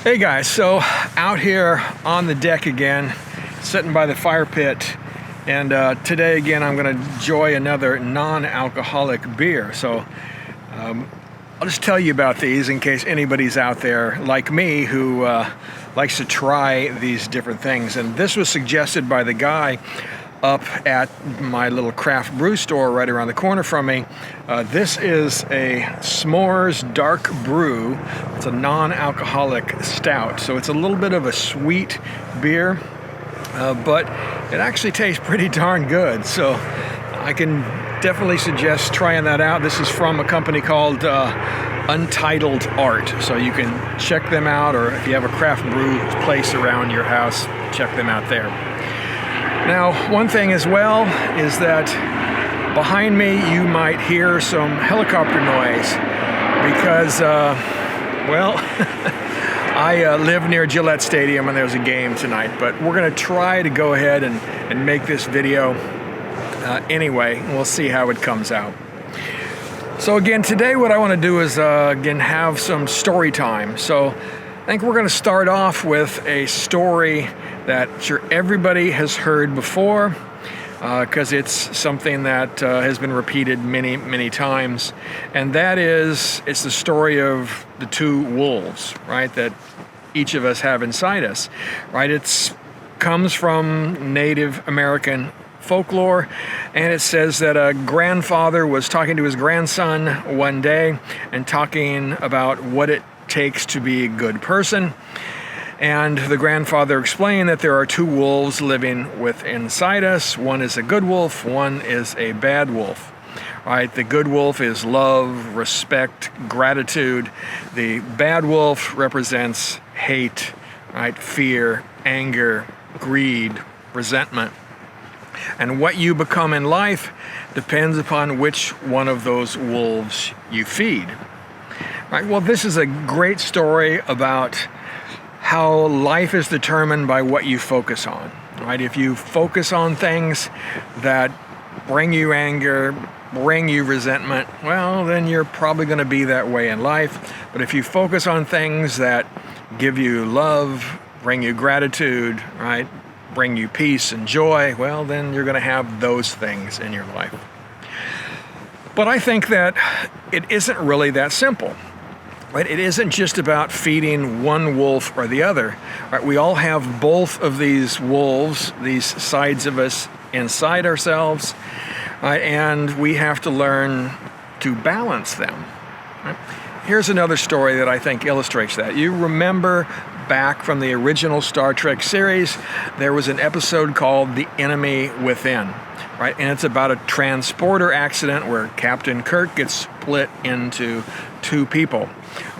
Hey guys, so out here on the deck again, sitting by the fire pit, and today again I'm going to enjoy another non-alcoholic beer. So I'll just tell you about these in case anybody's out there like me who likes to try these different things. And this was suggested by the guy up at my little craft brew store right around the corner from me. This is a S'mores Dark Brew. It's a non-alcoholic stout, so it's a little bit of a sweet beer, but it actually tastes pretty darn good. So I can definitely suggest trying that out. This is from a company called Untitled Art, so you can check them out, or if you have a craft brew place around your house, check them out there. Now, one thing as well is that behind me you might hear some helicopter noise because, well, I live near Gillette Stadium and there's a game tonight, but we're going to try to go ahead and make this video anyway, and we'll see how it comes out. So again, today what I want to do is, again, have some story time. So I think we're going to start off with a story that sure everybody has heard before, because it's something that has been repeated many times, and that is, it's the story of the two wolves, right, that each of us have inside us, right? It comes from Native American folklore, and it says that a grandfather was talking to his grandson one day and talking about what it takes to be a good person. And the grandfather explained that there are two wolves living within inside us. One is a good wolf, one is a bad wolf. Right? The good wolf is love, respect, gratitude. The bad wolf represents hate, right? Fear, anger, greed, resentment. And what you become in life depends upon which one of those wolves you feed. Right? Well, this is a great story about how life is determined by what you focus on, right? If you focus on things that bring you anger, bring you resentment, well, then you're probably going to be that way in life. But if you focus on things that give you love, bring you gratitude, right, bring you peace and joy, well, then you're going to have those things in your life. But I think that it isn't really that simple. Right? It isn't just about feeding one wolf or the other. Right? We all have both of these wolves, these sides of us inside ourselves, right? And we have to learn to balance them. Right? Here's another story that I think illustrates that. You remember back from the original Star Trek series, there was an episode called The Enemy Within. Right? And it's about a transporter accident where Captain Kirk gets split into two people.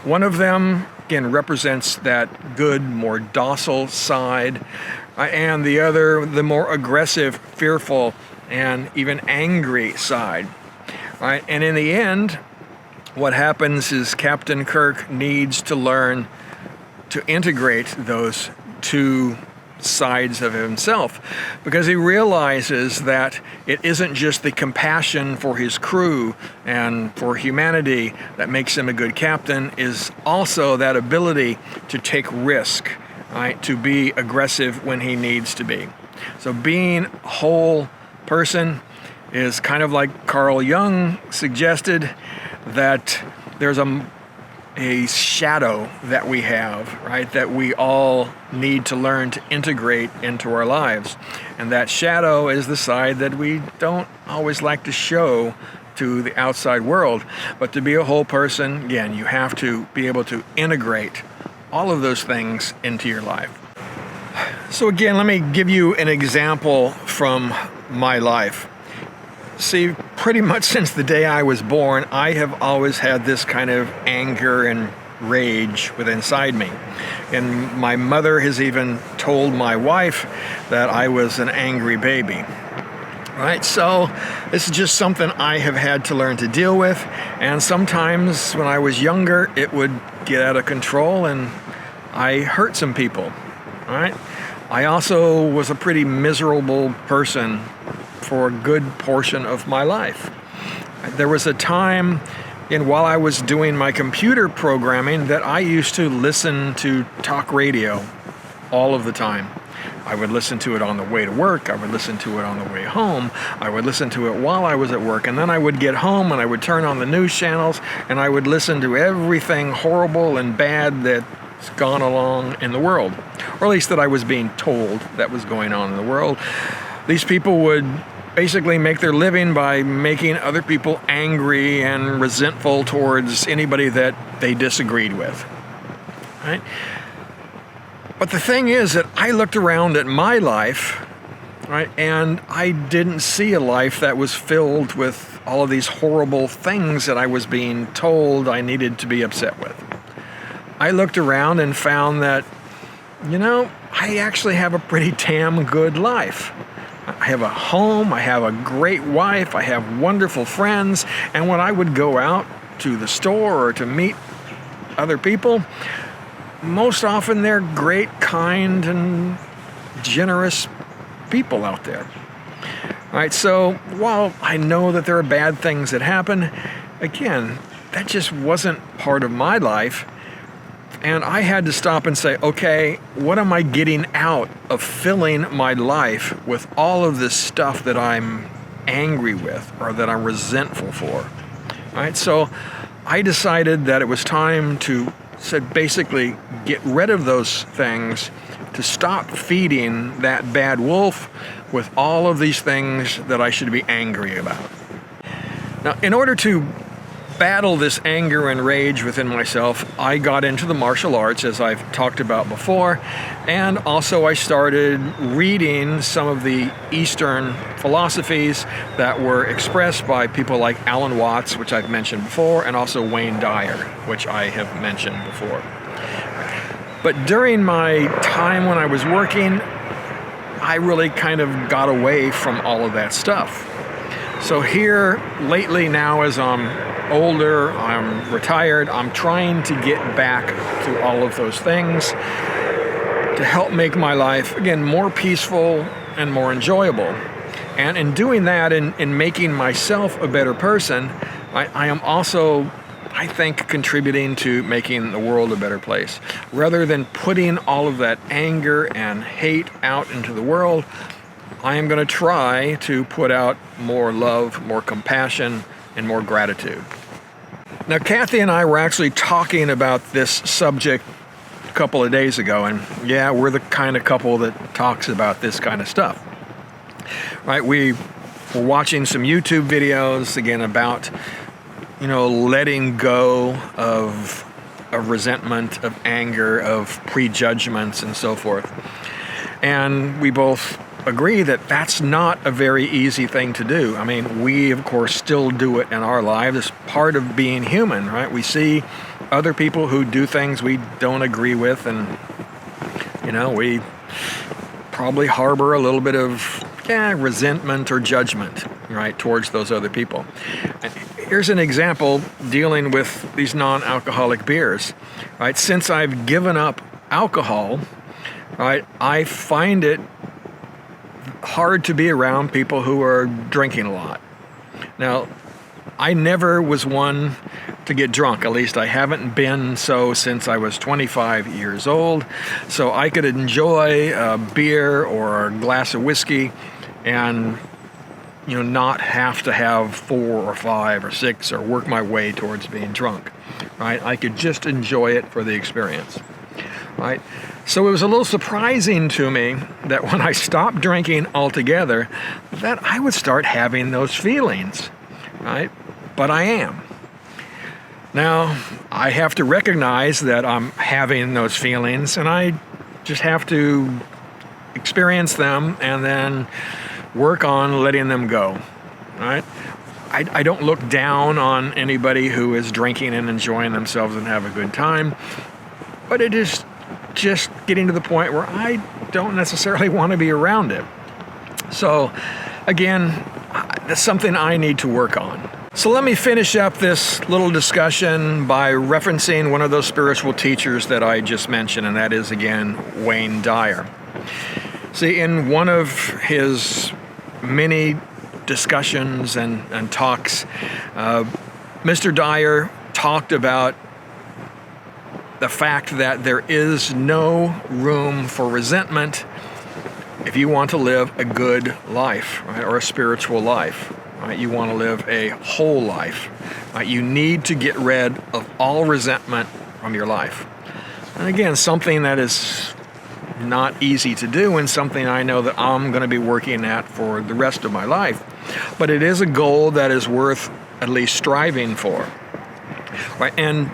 One of them, again, represents that good, more docile side, and the other, the more aggressive, fearful, and even angry side. Right? And in the end, what happens is Captain Kirk needs to learn to integrate those two sides of himself, because he realizes that it isn't just the compassion for his crew and for humanity that makes him a good captain, is also that ability to take risk, right, to be aggressive when he needs to be. So being a whole person is kind of like Carl Jung suggested, that there's a shadow that we have, right, that we all need to learn to integrate into our lives. And that shadow is the side that we don't always like to show to the outside world. But to be a whole person, again, you have to be able to integrate all of those things into your life. So again, let me give you an example from my life. See, pretty much since the day I was born, I have always had this kind of anger and rage within inside me. And my mother has even told my wife that I was an angry baby. Right? So this is just something I have had to learn to deal with. And sometimes when I was younger, it would get out of control and I hurt some people. Right? I also was a pretty miserable person for a good portion of my life. There was a time And while I was doing my computer programming, that I used to listen to talk radio all of the time. I would listen to it on the way to work, I would listen to it on the way home, I would listen to it while I was at work, and then I would get home and I would turn on the news channels and I would listen to everything horrible and bad that's gone along in the world, or at least that I was being told that was going on in the world. These people would basically make their living by making other people angry and resentful towards anybody that they disagreed with, right? But the thing is that I looked around at my life, right, and I didn't see a life that was filled with all of these horrible things that I was being told I needed to be upset with. I looked around and found that, I actually have a pretty damn good life. I have a home, I have a great wife, I have wonderful friends, and when I would go out to the store or to meet other people, most often they're great, kind, and generous people out there. All right, so while I know that there are bad things that happen, again, that just wasn't part of my life. And I had to stop and say, okay, what am I getting out of filling my life with all of this stuff that I'm angry with or that I'm resentful for? All right, so I decided that it was time to basically get rid of those things, to stop feeding that bad wolf with all of these things that I should be angry about. Now, in order to battle this anger and rage within myself, I got into the martial arts, as I've talked about before, and also I started reading some of the Eastern philosophies that were expressed by people like Alan Watts, which I've mentioned before, and also Wayne Dyer, which I have mentioned before. But during my time when I was working, I really kind of got away from all of that stuff. So here, lately now, as I'm older, I'm retired, I'm trying to get back to all of those things to help make my life, again, more peaceful and more enjoyable. And in doing that, in making myself a better person, I am also, I think, contributing to making the world a better place. Rather than putting all of that anger and hate out into the world, I am going to try to put out more love, more compassion, and more gratitude. Now, Kathy and I were actually talking about this subject a couple of days ago, and yeah, we're the kind of couple that talks about this kind of stuff. Right? We were watching some YouTube videos, again, about, letting go of resentment, of anger, of prejudgments, and so forth. And we both agree that that's not a very easy thing to do. I mean, we, of course, still do it in our lives. It's part of being human, right? We see other people who do things we don't agree with, and, we probably harbor a little bit of resentment or judgment, right, towards those other people. And here's an example dealing with these non-alcoholic beers, right? Since I've given up alcohol, right, I find it hard to be around people who are drinking a lot. Now, I never was one to get drunk. At least I haven't been so since I was 25 years old. So I could enjoy a beer or a glass of whiskey and, not have to have 4 or 5 or 6 or work my way towards being drunk, right? I could just enjoy it for the experience, right? So it was a little surprising to me that when I stopped drinking altogether, that I would start having those feelings, right? But I am. Now, I have to recognize that I'm having those feelings, and I just have to experience them and then work on letting them go, right? I don't look down on anybody who is drinking and enjoying themselves and have a good time, but it is just getting to the point where I don't necessarily want to be around it. So, again, that's something I need to work on. So let me finish up this little discussion by referencing one of those spiritual teachers that I just mentioned, and that is, again, Wayne Dyer. See, in one of his many discussions and talks, Mr. Dyer talked about the fact that there is no room for resentment if you want to live a good life, right, or a spiritual life. Right? You want to live a whole life. Right? You need to get rid of all resentment from your life. And again, something that is not easy to do, and something I know that I'm going to be working at for the rest of my life. But it is a goal that is worth at least striving for. Right? And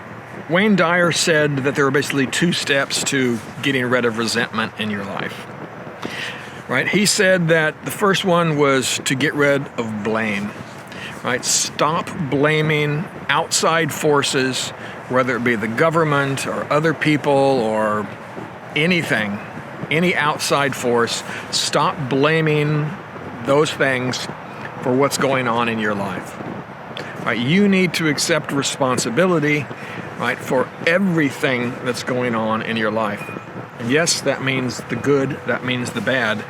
Wayne Dyer said that there are basically 2 steps to getting rid of resentment in your life. Right? He said that the first one was to get rid of blame. Right? Stop blaming outside forces, whether it be the government or other people or anything, any outside force. Stop blaming those things for what's going on in your life. Right? You need to accept responsibility, right, for everything that's going on in your life. And yes, that means the good, that means the bad,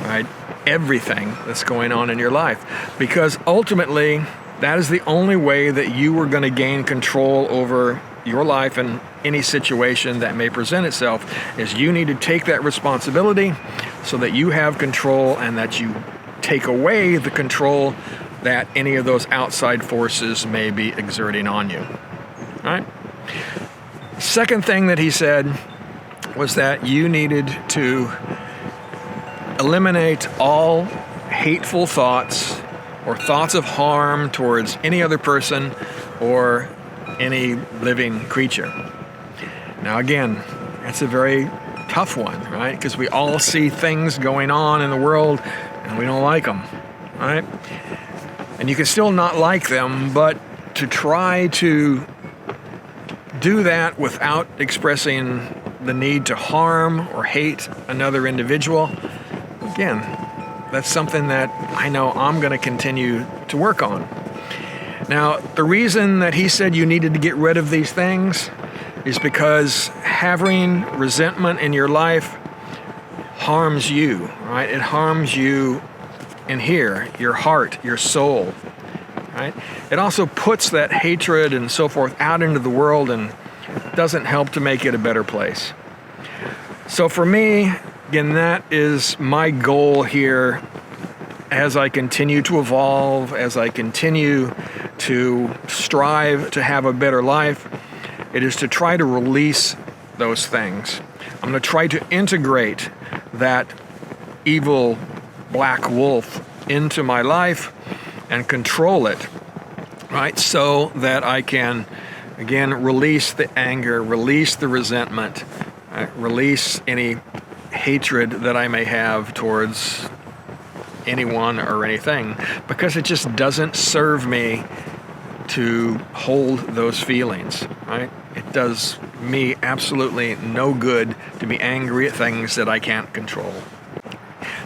right? Everything that's going on in your life. Because ultimately, that is the only way that you are going to gain control over your life and any situation that may present itself, is you need to take that responsibility so that you have control, and that you take away the control that any of those outside forces may be exerting on you. All right? Second thing that he said was that you needed to eliminate all hateful thoughts or thoughts of harm towards any other person or any living creature. Now again, that's a very tough one, right? Because we all see things going on in the world and we don't like them, right? And you can still not like them, but to try to do that without expressing the need to harm or hate another individual, again, that's something that I know I'm going to continue to work on. Now, the reason that he said you needed to get rid of these things is because having resentment in your life harms you, right? It harms you in here, your heart, your soul, right? It also puts that hatred and so forth out into the world and doesn't help to make it a better place. So for me, again, that is my goal here as I continue to evolve, as I continue to strive to have a better life. It is to try to release those things. I'm going to try to integrate that evil black wolf into my life and control it, right? So that I can, again, release the anger, release the resentment, release any hatred that I may have towards anyone or anything, because it just doesn't serve me to hold those feelings, right? It does me absolutely no good to be angry at things that I can't control.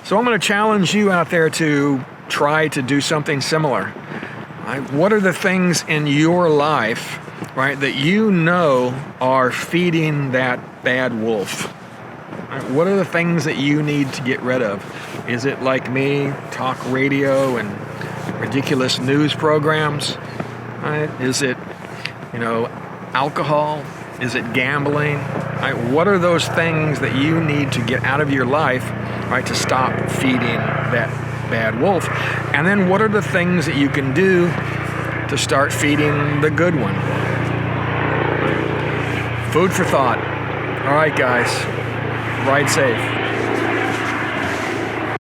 So I'm going to challenge you out there to try to do something similar. Right? What are the things in your life, right, that you know are feeding that bad wolf? Right? What are the things that you need to get rid of? Is it, like me, talk radio and ridiculous news programs? Right? Is it, alcohol? Is it gambling? Right? What are those things that you need to get out of your life, right, to stop feeding that bad wolf? And then what are the things that you can do to start feeding the good one? Food for thought. All right, guys, ride safe.